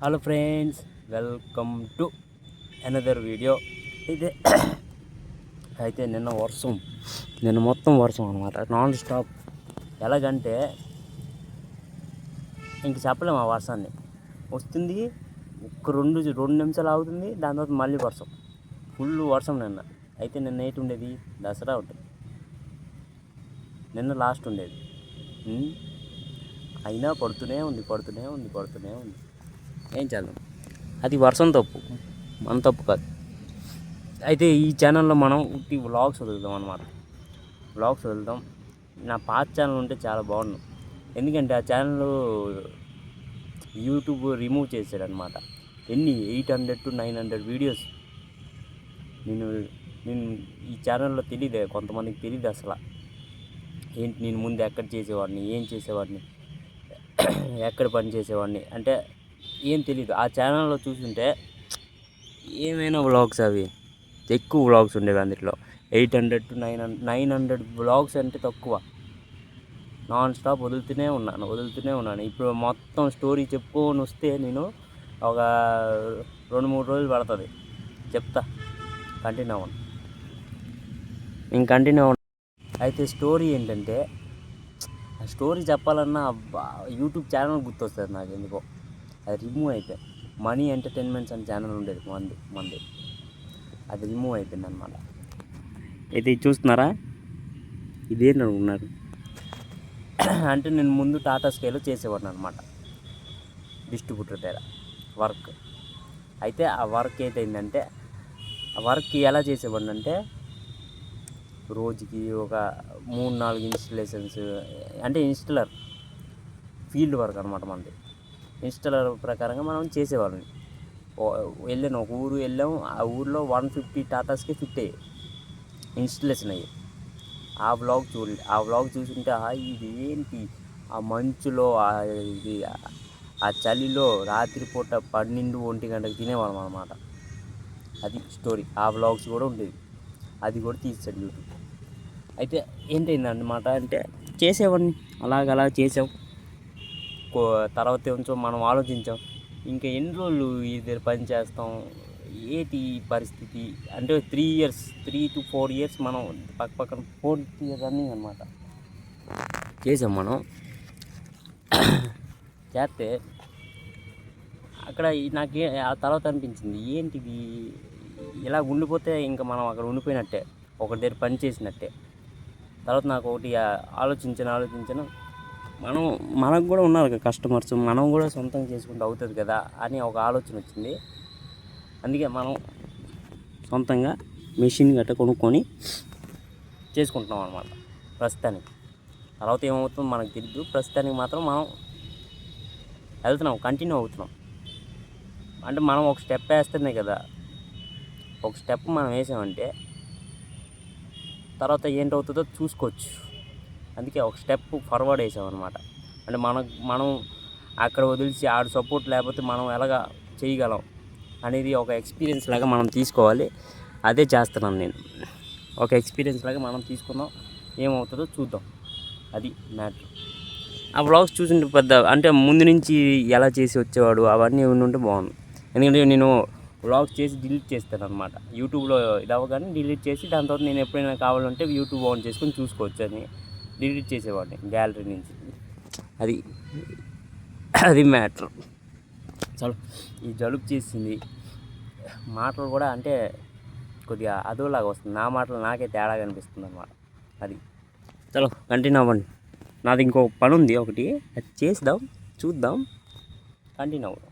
Hello friends, welcome to another video. అయితే నిన్న మొత్తం వర్షం అనమాట, నాన్ స్టాప్. ఎలాగంటే ఇంక చెప్పలేము. ఆ వర్షాన్ని వస్తుంది, ఒక రెండు నిమిషాలు ఆగుతుంది, దాని తర్వాత మళ్ళీ వర్షం, ఫుల్ వర్షం. అయితే నిన్న ఏంటి ఉండేది, దసరా ఉంటుంది, నిన్న లాస్ట్ ఉండేది. అయినా పడుతూనే ఉంది. ఏం చేద్దాం, అది వర్షం తప్పు, మన తప్పు కాదు. అయితే ఈ ఛానల్లో మనం వ్లాగ్స్ వదులుతాం అన్నమాట. నా పాత ఛానల్ ఉంటే చాలా బాగుండు, ఎందుకంటే ఆ ఛానల్ యూట్యూబ్ రిమూవ్ చేశాడు అనమాట. 800 to 900 వీడియోస్. నేను ఈ ఛానల్లో తెలియదే, కొంతమందికి తెలియదు అసలు ఏంటి, నేను ముందు ఎక్కడ చేసేవాడిని, ఏం చేసేవాడిని, ఎక్కడ పని చేసేవాడిని అంటే ఏం తెలీదు. ఆ ఛానల్లో చూసుంటే ఏమైనా వ్లాగ్స్, అవి ఎక్కువ వ్లాగ్స్ ఉండేవి. అందులో 800 to 900 వ్లాగ్స్ అంటే తక్కువ. నాన్ స్టాప్ వదులుతూనే ఉన్నాను. ఇప్పుడు మొత్తం స్టోరీ చెప్పుకొని వస్తే నేను ఒక 2-3 రోజులు పడుతుంది. చెప్తా, కంటిన్యూ అవ్వను. అయితే స్టోరీ ఏంటంటే, ఆ స్టోరీ చెప్పాలన్నా యూట్యూబ్ ఛానల్ గుర్తొస్తుంది నాకు ఎందుకో. అది రిమూవ్ అయిపోయింది. మనీ ఎంటర్టైన్మెంట్స్ అనే ఛానల్ ఉండేది మంది, అది రిమూవ్ అయిపోయింది అనమాట. అయితే ఇది చూస్తున్నారా, ఇదేంటి అనుకున్నారు అంటే నేను ముందు టాటా స్కైలో చేసేవాడిని అనమాట, డిస్ట్రిబ్యూటర్ దగ్గర వర్క్. అయితే ఆ వర్క్ ఏదైందంటే, ఆ వర్క్ ఎలా చేసేవాడిని అంటే, రోజుకి ఒక 3-4 ఇన్స్టలేషన్స్, అంటే ఇన్స్టలర్ ఫీల్డ్ వర్క్ అనమాట. మనది ఇన్స్టలర్ ప్రకారంగా మనం చేసేవాళ్ళని. వెళ్ళాను, ఒక ఊరు వెళ్ళాము, ఆ ఊరిలో 150 టాటాస్కి ఫిట్ అయ్యాయి, ఇన్స్టలేషన్ అయ్యాయి. ఆ వ్లాగ్ చూసింటే ఇది ఏంటి, ఆ మంచులో, ఆ చలిలో రాత్రిపూట 12-1 గంటకు తినేవాళ్ళం అనమాట. అది స్టోరీ. ఆ వ్లాగ్స్ కూడా ఉండేది, అది కూడా తీసాడు యూట్యూబ్. అయితే ఏంటైందన్నమాట అంటే, చేసేవాడిని అలా చేసాం. తర్వాత కొంచెం మనం ఆలోచించాం, ఇంకా ఎన్ని రోజులు ఇది పని చేస్తాం, ఏంటి పరిస్థితి అంటే 3 to 4 years మనం పక్కన 4th year రన్నింగ్ అనమాట చేసాం. మనం చేస్తే అక్కడ నాకు ఆ తర్వాత అనిపించింది, ఏంటిది ఇలా ఉండిపోతే ఇంకా మనం అక్కడ ఉండిపోయినట్టే, ఒక దగ్గర పని చేసినట్టే. తర్వాత నాకు ఒకటి ఆలోచించాను, మనకు కూడా ఉన్నారు కదా కస్టమర్స్, మనం కూడా సొంతంగా చేసుకుంటూ అవుతుంది కదా అని ఒక ఆలోచన వచ్చింది. అందుకే మనం సొంతంగా మెషిన్ గట్ట కొనుక్కొని చేసుకుంటున్నాం అన్నమాట ప్రస్తుతానికి. తర్వాత ఏమవుతుందో మనకు తెలియదు, ప్రస్తుతానికి మాత్రం మనం కంటిన్యూ అవుతున్నాం. అంటే మనం ఒక స్టెప్ వేస్తేనే కదా, ఒక స్టెప్ మనం వేసామంటే తర్వాత ఏంటవుతుందో చూసుకోవచ్చు. అందుకే ఒక స్టెప్ ఫార్వర్డ్ వేసామన్నమాట. అంటే మనం అక్కడ వదిలిచి ఆడు సపోర్ట్ లేకపోతే మనం ఎలాగా చేయగలం అనేది ఒక ఎక్స్పీరియన్స్ లాగా మనం తీసుకోవాలి. అదే చేస్తున్నాను నేను, ఒక ఎక్స్పీరియన్స్ లాగా మనం తీసుకుందాం, ఏమవుతుందో చూద్దాం. అది మ్యాటర్. ఆ వ్లాగ్స్ చూసింటే పెద్ద అంటే ముందు నుంచి ఎలా చేసి వచ్చేవాడు అవన్నీ ఉంటే బాగుంది. ఎందుకంటే నేను వ్లాగ్స్ చేసి డిలీట్ చేస్తాను అనమాట. యూట్యూబ్లో ఇది అవ్వగానే డిలీట్ చేసి, దాని తర్వాత నేను ఎప్పుడైనా కావాలంటే యూట్యూబ్ ఆన్ చేసుకొని చూసుకోవచ్చు అని డిలీట్ చేసేవాడిని గ్యాలరీ నుంచి. అది మ్యాటర్. చలో, ఈ జలుబు చేసింది, మాటలు కూడా అంటే కొద్దిగా అదోలాగా వస్తుంది, నా మాటలు నాకే తేడాగా అనిపిస్తుంది అనమాట. అది చలో కంటిన్యూ అవ్వండి. నాది ఇంకో పని ఉంది ఒకటి, అది చేద్దాం, చూద్దాం, కంటిన్యూ అవుదాం.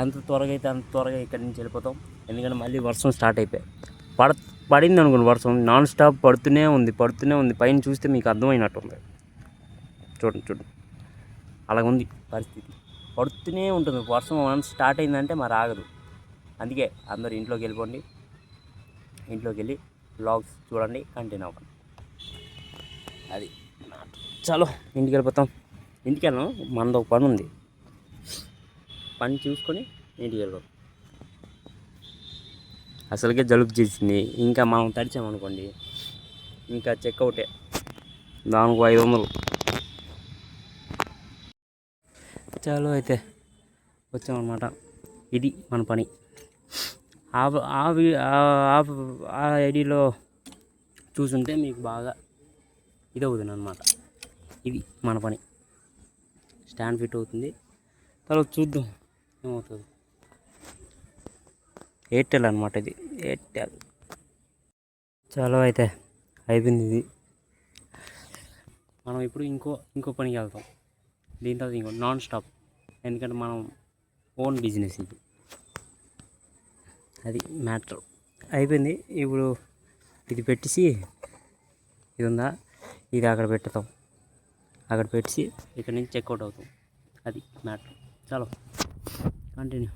ఎంత త్వరగా అయితే అంత త్వరగా ఇక్కడి నుంచి వెళ్ళిపోతాం, ఎందుకంటే మళ్ళీ వర్షం స్టార్ట్ అయిపోయి పడింది అనుకోండి. వర్షం నాన్ స్టాప్ పడుతూనే ఉంది. పైన చూస్తే మీకు అర్థమైనట్టుంది, చూడండి అలాగుంది పరిస్థితి. పడుతూనే ఉంటుంది వర్షం. వన్స్ స్టార్ట్ అయిందంటే మరి ఆగదు. అందుకే అందరూ ఇంట్లోకి వెళ్ళిపోండి, ఇంట్లోకి వెళ్ళి వ్లాగ్స్ చూడండి, కంటిన్యూ అవ్వండి. అది చలో, ఇంటికి వెళ్ళిపోతాం. ఇంటికి వెళ్ళాం, మనది ఒక పని ఉంది, పని చూసుకొని ఇంటికి వెళ్ళిపోతాం. అసలుకే జలుబు చేసింది, ఇంకా మనం తడిచామనుకోండి ఇంకా చెక్అవుటే, దానికి 500. చాలు అయితే వచ్చామన్నమాట. ఇది మన పని. ఆ ఐడిలో చూసుంటే మీకు బాగా ఇది అవుతుంది అనమాట. ఇది మన పని. స్టాండ్ ఫిట్ అవుతుంది. తర్వాత చూద్దాం ఏమవుతుంది. ఎయిర్టెల్ అనమాట ఇది, ఎయిర్టెల్. చాలా అయితే అయిపోయింది ఇది. మనం ఇప్పుడు ఇంకో పనికి వెళ్తాం. దీని తర్వాత ఇంకో నాన్ స్టాప్, ఎందుకంటే మనం ఓన్ బిజినెస్ ఇది. అది మ్యాటర్ అయిపోయింది. ఇప్పుడు ఇది పెట్టేసి, ఇది ఉందా, ఇది అక్కడ పెడతాం. అక్కడ పెట్టేసి ఇక్కడ నుంచి చెక్అవుట్ అవుతాం. అది మ్యాటర్. చలో కంటిన్యూ.